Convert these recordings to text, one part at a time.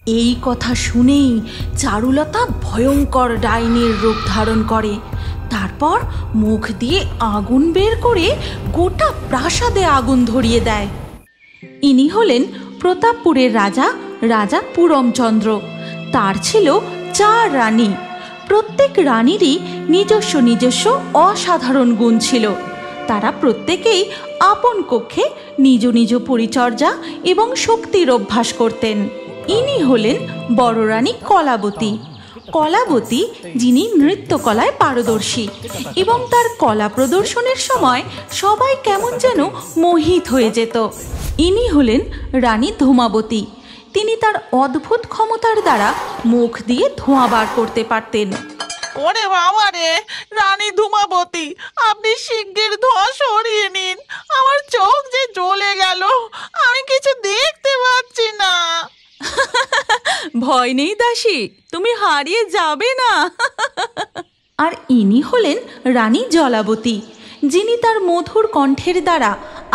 এই কথা শুনেই চারুলতা ভয়ঙ্কর ডাইনির রূপ ধারণ করে। তারপর মুখ দিয়ে আগুন বের করে গোটা প্রাসাদে আগুন ধরিয়ে দেয়। ইনি হলেন প্রতাপপুরের রাজা, রাজা পুরমচন্দ্র। তার ছিল 4 রানী। প্রত্যেক রানীরই নিজস্ব নিজস্ব অসাধারণ গুণ ছিল। তারা প্রত্যেকেই আপন কক্ষে নিজ নিজ পরিচর্যা এবং শক্তির অভ্যাস করতেন। ইনি হলেন বড় রানী কলাবতী। কলাবতী যিনি নৃত্যকলায় পারদর্শী এবং তার কলা প্রদর্শনের সময় সবাই কেমন যেন মোহিত হয়ে যেত। ইনি হলেন রানী ধূমাবতী। তিনি তার অদ্ভুত ক্ষমতার দ্বারা মুখ দিয়ে ধোঁয়া বার করতে পারতেন। ওরে বাবা রে, রানী ধূমাবতী, আপনি শিগগির ধোঁয়া সরিয়ে নিন। আমার চোখ যে জ্বলে গেল, আমি কিছু দেখতে পাচ্ছি না। ভয় নেই দাসী, তুমি হারিয়ে যাবে না। আর ইনি হলেন রানী জলাবতী, যিনি তার মধুর কণ্ঠের দ্বারা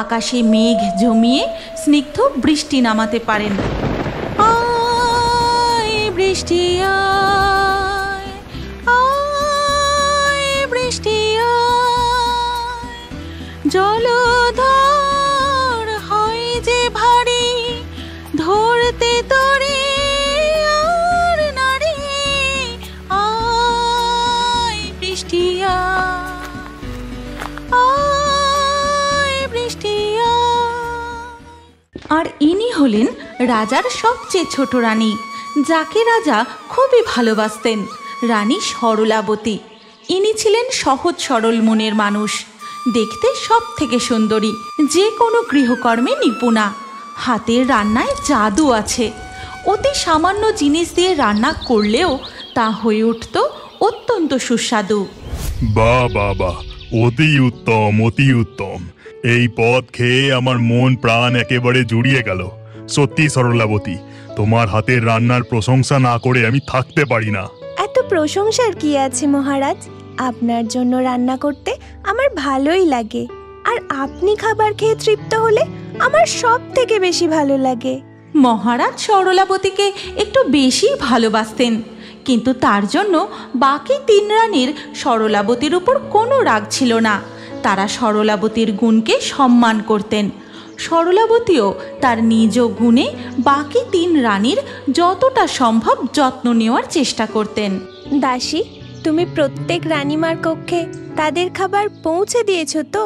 আকাশে মেঘ জমিয়ে স্নিগ্ধ বৃষ্টি নামাতে পারেন। আয় বৃষ্টি আয়, আয় বৃষ্টি আয়, জলধর হয় যে ভারী, ধরতে তোরে আর নারী, আয় বৃষ্টি আয় বৃষ্টি আয়। আর ইনি হলেন রাজার সবচেয়ে ছোট রানী, যাকে রাজা খুবই ভালোবাসতেন, রানী সরলাবতী। ইনি ছিলেন সহজ সরল মনের মানুষ, দেখতে সব থেকে সুন্দরী, যে কোনো গৃহকর্মে নিপুণা। হাতের রান্নায় জাদু আছে। অতি সামান্য জিনিস দিয়ে রান্না করলেও তা হয়ে উঠত অত্যন্ত সুস্বাদু। বাহ বাহ বাহ, অতি উত্তম, অতি উত্তম। এই পদ খেয়ে আমার মন প্রাণ একেবারে জুড়িয়ে গেল। সত্যি সরলাবতী, তোমার হাতের রান্নার প্রশংসা না করে আমি থাকতে পারি না। এত প্রশংসার কি আছে মহারাজ? আপনার জন্য রান্না করতে আমার ভালোই লাগে, আর আপনি খাবার খেয়ে তৃপ্ত হলে আমার সব থেকে বেশি ভালো লাগে। মহারাজ সরলাবতীকে একটু বেশি ভালোবাসতেন, কিন্তু তার জন্য বাকি 3 রানীর সরলাবতীর উপর কোনো রাগ ছিল না। তারা সরলাবতীর গুণকে সম্মান করতেন। সরলাবতীও তার নিজ গুণে বাকি 3 রানীর যতটা সম্ভব যত্ন নেওয়ার চেষ্টা করতেন। দাসী, তুমি প্রত্যেক রানীমার কক্ষে তাদের খাবার পৌঁছে দিয়েছো তো?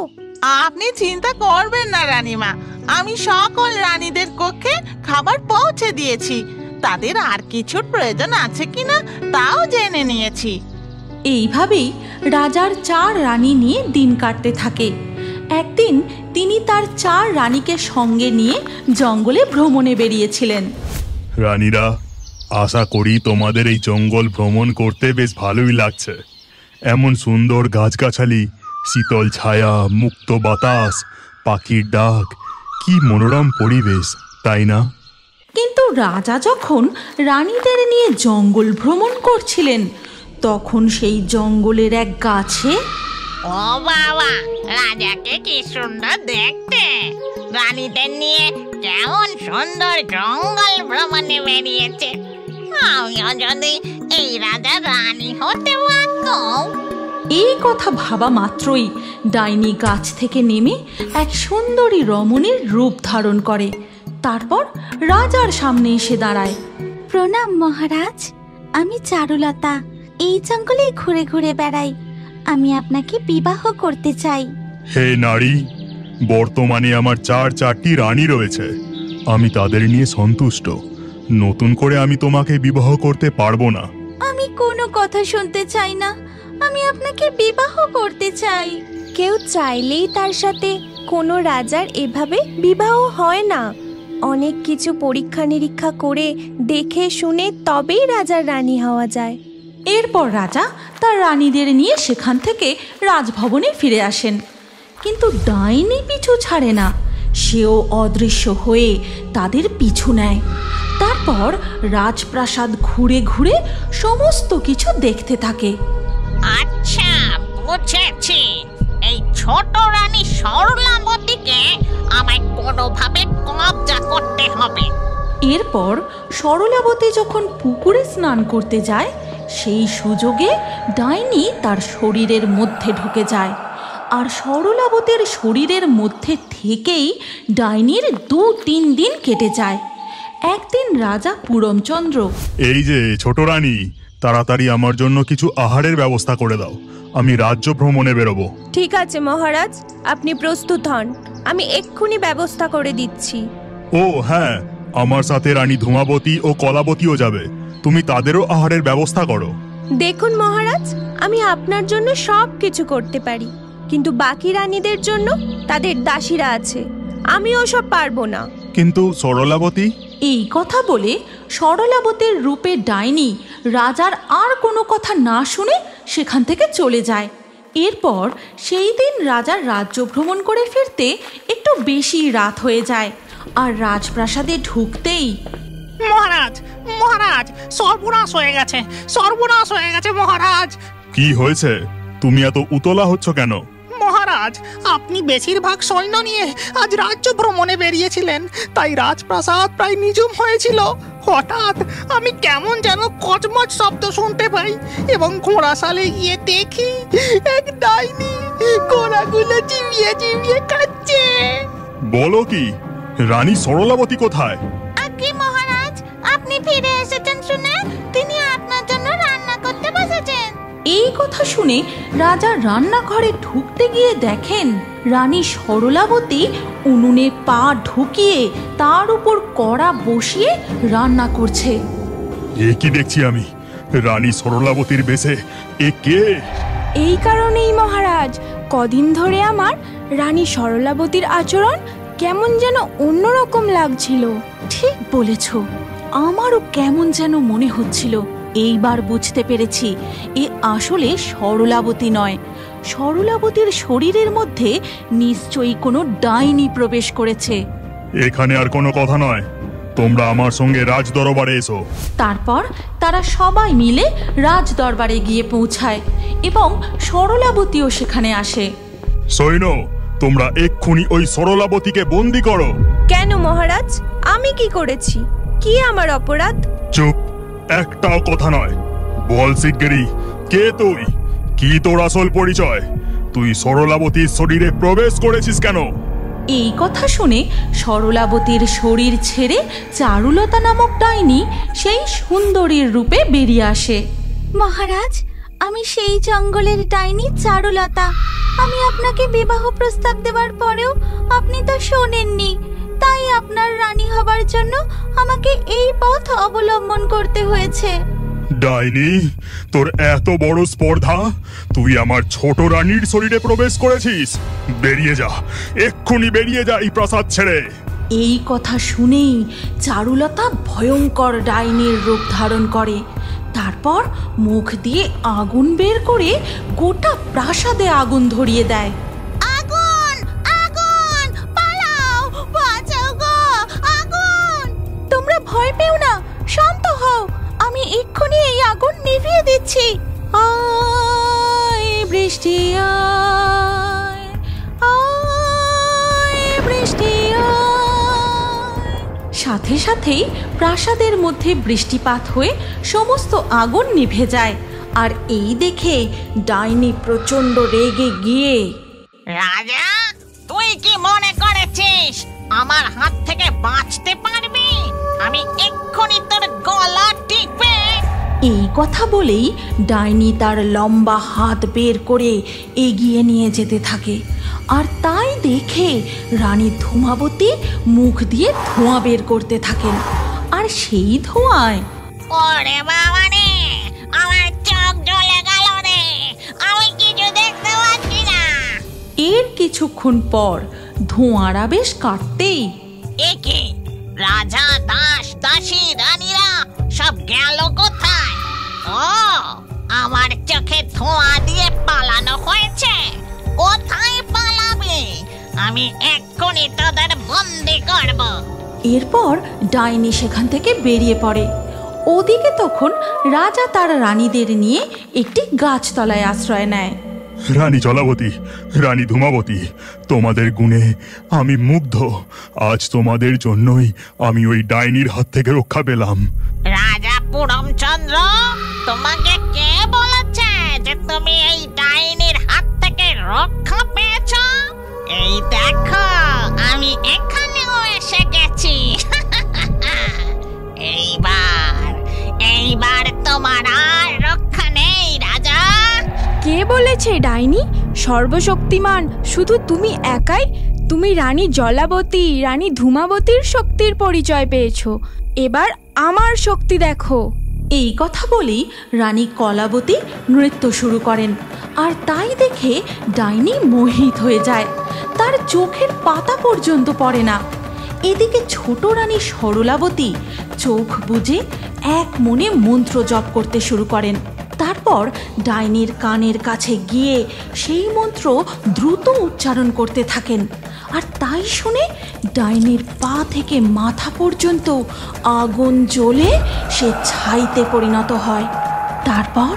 আপনি চিন্তা করবেন না রানীমা, আমি সকল রানীদের কক্ষে খাবার পৌঁছে দিয়েছি। তাদের আর কিছুর প্রয়োজন আছে কিনা তাও জেনে নিয়েছি। এইভাবেই রাজার 4 রানী নিয়ে দিন কাটতে থাকে। একদিন তিনি তার 4 রানীকে সঙ্গে নিয়ে জঙ্গলে ভ্রমণে বেরিয়েছিলেন। রানীরা, আশা করি তোমাদের এই জঙ্গল ভ্রমণ করতে বেশ ভালোই লাগছে। এমন সুন্দর গাছগাছালি, শীতল ছায়া, মুক্ত বাতাস, পাখির ডাক, কি মনোরম পরিবেশ, তাই না? কিন্তু রাজা যখন রানীদের নিয়ে জঙ্গল ভ্রমণ করছিলেন, তখন সেই জঙ্গলের এক গাছে ও বাবা, রাজাকে কি সুন্দর দেখতে! রানীদের নিয়ে কেমন সুন্দর জঙ্গল ভ্রমণে বেরিয়েছে। আমিও যদি এই রাজা রানী হতে পারতাম। এই কথা ভাবা মাত্রই ডাইনি গাছ থেকে নেমে এক সুন্দরী রমণীর রূপ ধারণ করে। তারপর রাজার সামনে এসে দাঁড়ায়। প্রণাম মহারাজ, আমি চারুলতা, এই জঙ্গলে ঘুরে ঘুরে বেড়াই। আমি আপনাকে বিবাহ করতে চাই। হে নারী, বর্তমানে আমার 4টি রানী রয়েছে। আমি তাদের নিয়ে সন্তুষ্ট। নতুন করে আমি তোমাকে বিবাহ করতে পারবো না। আমি কোনো কথা শুনতে চাই না, আমি আপনাকে বিবাহ করতে চাই। কেউ চাইলেই তার সাথে কোনো রাজার এভাবে বিবাহ হয় না। অনেক কিছু পরীক্ষা নিরীক্ষা করে দেখে শুনে তবেই রাজার রানী হওয়া যায়। এরপর রাজা তার রানীদের নিয়ে সেখান থেকে রাজভবনে ফিরে আসেন। কিন্তু ডাইনি পিছু ছাড়ে না, সেও অদৃশ্য হয়ে তাদের পিছু নেয়। তারপর রাজপ্রাসাদ ঘুরে ঘুরে সমস্ত কিছু দেখতে থাকে। আচ্ছা, বুঝেছি। এই ছোট রানী সরলাবতীকে আমায় কোনোভাবে কবজা করতে হবে। এরপর সরলাবতী যখন পুকুরে স্নান করতে যায়, সেই সুযোগে ডাইনি তার শরীরের মধ্যে ঢুকে যায়। আর সরলাবতীর শরীরের মধ্যে থেকেই ডাইনির 2-3 দিন কেটে যায়। একদিন রাজা পুরমচন্দ্র, এই যে ছোট রানী, তাড়াতাড়ি আমার জন্য কিছু আহারের ব্যবস্থা করে দাও, আমি রাজ্য ভ্রমণে বেরোবো। ঠিক আছে মহারাজ, আপনি প্রস্তুত হন, আমি এক্ষুনি ব্যবস্থা করে দিচ্ছি। ও হ্যাঁ, আমার সাথে রানী ধূমাবতী ও কলাবতীও যাবে, তুমি তাদেরও আহারের ব্যবস্থা করো। দেখুন মহারাজ, আমি আপনার জন্য সব কিছু করতে পারি, কিন্তু বাকি রানীদের জন্য তাদের দাসীরা আছে, আমি ওসব পারবো না। কিন্তু সরলাবতী? এই কথা বলে সরলাবতীর রূপে ডাইনি রাজার আর কোনো কথা না শুনে সেখান থেকে চলে যায়। এরপর সেই দিন রাজার রাজ্য ভ্রমণ করে ফিরতে একটু বেশি রাত হয়ে যায়। আর রাজপ্রাসাদে ঢুকতেই, মহারাজ মহারাজ, সর্বনাশ হয়ে গেছে, সর্বনাশ হয়ে গেছে মহারাজ। কি হয়েছে? তুমি এত উতলা হচ্ছ কেন? মহারাজ, আপনি বেশিরভাগ সৈন্য নিয়ে আজ রাজ্য ভ্রমণে বেরিয়েছিলেন, তাই রাজপ্রাসাদ প্রায় নিঝুম হয়েছিল। হঠাৎ আমি কেমন যেন কচমচ শব্দ শুনতে পাই এবং ঘোড়াশালে গিয়ে দেখি এক ডাইনি ঘোড়াগুলো চিবিয়ে চিবিয়ে খাচ্ছে। বলো কি? রানী সরলাবতী কোথায়? আগে মহারাজ, আপনি ফিরে এসেছেন শুনে তিনি আপনার জন্য রান্না করতে বসেছেন। এই কথা শুনে রাজা রান্নাঘরে ঢুকতে গিয়ে দেখেন রানী সরলাবতী উনুনে পা ঢুকিয়ে তার উপর কড়া বসিয়ে রান্না করছে। এ কি দেখছি আমি? রানী সরলাবতীর বেশে এ কে? এই কারণেই মহারাজ, কদিন ধরে আমার রানী সরলাবতীর আচরণ কেমন যেন অন্যরকম লাগছিল। ঠিক বলেছ, আমারও কেমন যেন মনে হচ্ছিল। এইবার বুঝতে পেরেছি, এ আসলে সরলাবতী নয়, সরলাবতীর শরীরের মধ্যে নিশ্চয়ই কোনো ডাইনি প্রবেশ করেছে। এখানে আর কোনো কথা নয়, তোমরা আমার সঙ্গে রাজ দরবারে এসো। তারপর তারা সবাই মিলে রাজ দরবারে গিয়ে পৌঁছায় এবং সরলাবতীও সেখানে আসে। সৈন্য, তোমরা এক্ষুনি ওই সরলাবতীকে বন্দি করো। কেন মহারাজ, আমি কি করেছি? কি আমার অপরাধ? চুপ, একটাও কথা নয়, বল শিগগিরই, কে তুই? কি তোর আসল পরিচয়? তুই সরলাবতীর শরীরে প্রবেশ করেছিস কেন? এই কথা শুনে সরলাবতীর শরীর ছেড়ে চারুলতা নামক ডাইনি সেই সুন্দরীর রূপে বেরিয়ে আসে। মহারাজ, আমি সেই জঙ্গলের ডাইনি চারুলতা। আমি আপনাকে বিবাহ প্রস্তাব দেওয়ার পরেও আপনি তো শোনেননি, তাই আপনার রানী হবার জন্য আমাকে এই পথ অবলম্বন করতে হয়েছে। ডাইনি, তোর এত বড় স্পর্ধা! তুই আমার ছোট রানীর শরীরে প্রবেশ করেছিস! বেরিয়ে যা, এক্ষুনি বেরিয়ে যা এই প্রাসাদ ছেড়ে। এই কথা শুনেই চারুলতা ভয়ঙ্কর ডাইনির রূপ ধারণ করে। তারপর মুখ দিয়ে আগুন বের করে গোটা প্রাসাদে আগুন ধরিয়ে দেয়। আগুন, আগুন, পালাও, বাঁচাও গো, আগুন! তোমরা ভয় পেও না, শান্ত হও, আমি এক্ষুনি এই আগুন নিভিয়ে দিচ্ছি। আয় বৃষ্টি আয়, আয় বৃষ্টি আয়। সাথে সাথেই প্রাসাদের মধ্যে বৃষ্টিপাত হয়ে সমস্ত আগুন নিভে যায়। আর এই দেখে ডাইনি প্রচন্ড রেগে গিয়ে, রাজা, তুই কি মনে করেছিস আমার হাত থেকে বাঁচতে পারবি? আমি এক্ষুনি তোর গলা টিপে। এই কথা বলেই ডাইনি তার লম্বা হাত বের করে এগিয়ে নিয়ে যেতে থাকে। আর তাই দেখে রানী ধূমাবতী মুখ দিয়ে ধোঁয়া বের করতে থাকেন। আর সেই ধোঁয়ায়, ওরে বাবা রে, আমার চোখ জ্বলে গেল রে, আমি কিছু দেখতে পাচ্ছি না। এর কিছুক্ষণ পর ধোঁয়ার আবেশ কাটতেই, একে রাজা, দাস, দাসী, রানীরা সব গেল কোথায়? ও, আমার চোখে ধোঁয়া দিয়ে পালানো হয়েছে। কোথায় পালাবে? আমি এক্ষুনি তোদের বন্দি করব। এরপর ডাইনি সেখান থেকে বেরিয়ে পড়ে। ওদিকে তখন রাজা তার রানীদের নিয়ে একটি গাছতলায় আশ্রয় নেয়। রানী জলাবতী, রানী ধূমাবতী, তোমাদের গুণে আমি মুগ্ধ। আজ তোমাদের জন্যই আমি ওই ডাইনির হাত থেকে রক্ষা পেলাম। রাজা পুরমচন্দ্র, তোমাকে কে বলেছে যে তুমি এই ডাইনির হাত থেকে রক্ষা পেয়েছ? এই দেখো, আমি এখানেও এসে গেছি। এইবার তোমার আর রক্ষা নেই রাজা। কে বলেছে ডাইনি? সর্বশক্তিমান শুধু তুমি একাই। তুমি রানী জলাবতী, রানী ধূমাবতীর শক্তির পরিচয় পেয়েছো। এবার আমার শক্তি দেখো। এই কথা বলেই রানী কলাবতী নৃত্য শুরু করেন, আর তাই দেখে ডাইনি মোহিত হয়ে যায়। তার চোখের পাতা পর্যন্ত পড়ে না। এদিকে ছোট রানী সরলাবতী চোখ বুজে এক মনে মন্ত্র জপ করতে শুরু করেন। তারপর ডাইনির কানের কাছে গিয়ে সেই মন্ত্র দ্রুত উচ্চারণ করতে থাকেন, আর তাই শুনে ডাইনির পা থেকে মাথা পর্যন্ত আগুন জ্বলে সে ছাইতে পরিণত হয়। তারপর,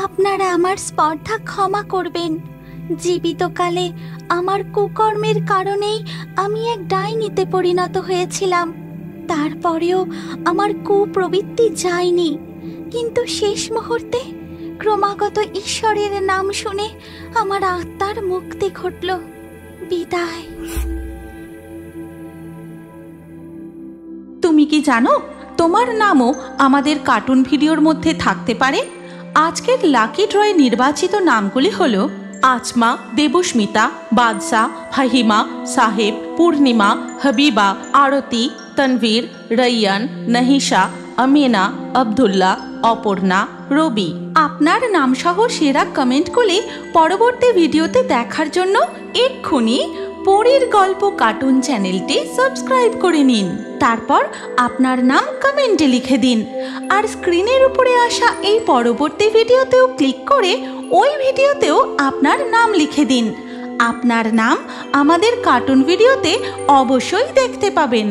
আপনারা আমার স্পর্ধা ক্ষমা করবেন। জীবিতকালে আমার কুকর্মের কারণেই আমি এক ডাইনিতে পরিণত হয়েছিলাম। তারপরেও আমার কুপ্রবৃত্তি যায়নি, কিন্তু শেষ মুহূর্তে ক্রমাগত ঈশ্বরের নাম শুনে আমার আত্মার মুক্তি ঘটল। বিদায়। তুমি কি জানো তোমার নামও আমাদের কার্টুন ভিডিওর মধ্যে থাকতে পারে? আজকের লাকি ড্রয়ে নির্বাচিত নামগুলি হলো আচমা, দেবস্মিতা, বাদশা, ফাহিমা, সাহেব, পূর্ণিমা, হাবিবা, আরতি, তনবীর, রাইয়ান, নাহিশা, আমিনা, আব্দুল্লাহ, অপর্ণা, রবি। আপনার নামসহ সেরা কমেন্টগুলি পরবর্তী ভিডিওতে দেখার জন্য এক্ষুনি পরীর গল্প কার্টুন চ্যানেলটি সাবস্ক্রাইব করে নিন। তারপর আপনার নাম কমেন্টে লিখে দিন, আর স্ক্রিনের উপরে আসা এই পরবর্তী ভিডিওতেও ক্লিক করে ওই ভিডিওতেও আপনার নাম লিখে দিন। আপনার নাম আমাদের কার্টুন ভিডিওতে অবশ্যই দেখতে পাবেন।